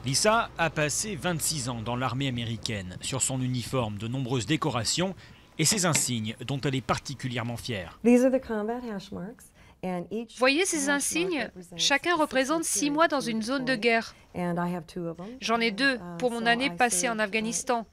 Lisa a passé 26 ans dans l'armée américaine. Sur son uniforme, de nombreuses décorations et ses insignes dont elle est particulièrement fière. Voyez ces insignes? Chacun représente 6 mois dans une zone de guerre. J'en ai 2 pour mon année passée en Afghanistan.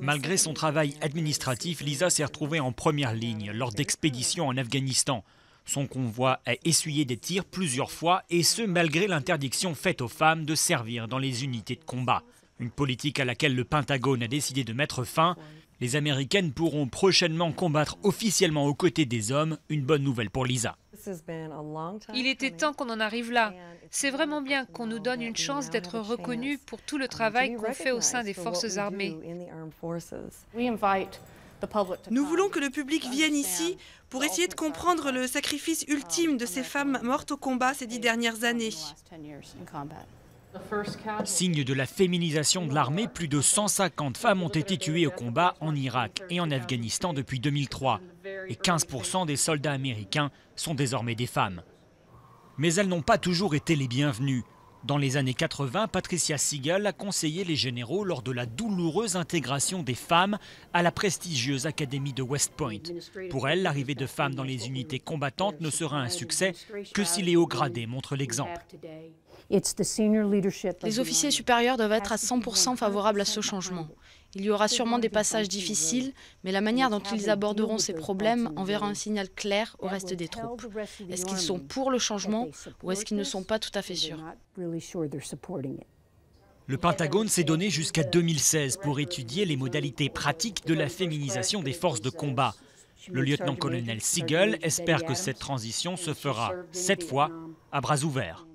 Malgré son travail administratif, Lisa s'est retrouvée en première ligne lors d'expéditions en Afghanistan. Son convoi a essuyé des tirs plusieurs fois, et ce malgré l'interdiction faite aux femmes de servir dans les unités de combat. Une politique à laquelle le Pentagone a décidé de mettre fin. Les Américaines pourront prochainement combattre officiellement aux côtés des hommes. Une bonne nouvelle pour Lisa. Il était temps qu'on en arrive là. C'est vraiment bien qu'on nous donne une chance d'être reconnus pour tout le travail qu'on fait au sein des forces armées. Nous voulons que le public vienne ici pour essayer de comprendre le sacrifice ultime de ces femmes mortes au combat ces 10 dernières années. Signe de la féminisation de l'armée, plus de 150 femmes ont été tuées au combat en Irak et en Afghanistan depuis 2003. Et 15% des soldats américains sont désormais des femmes. Mais elles n'ont pas toujours été les bienvenues. Dans les années 80, Patricia Siegel a conseillé les généraux lors de la douloureuse intégration des femmes à la prestigieuse académie de West Point. Pour elle, l'arrivée de femmes dans les unités combattantes ne sera un succès que si les hauts gradés montrent l'exemple. Les officiers supérieurs doivent être à 100% favorables à ce changement. Il y aura sûrement des passages difficiles, mais la manière dont ils aborderont ces problèmes enverra un signal clair au reste des troupes. Est-ce qu'ils sont pour le changement ou est-ce qu'ils ne sont pas tout à fait sûrs? Le Pentagone s'est donné jusqu'à 2016 pour étudier les modalités pratiques de la féminisation des forces de combat. Le lieutenant-colonel Siegel espère que cette transition se fera, cette fois, à bras ouverts.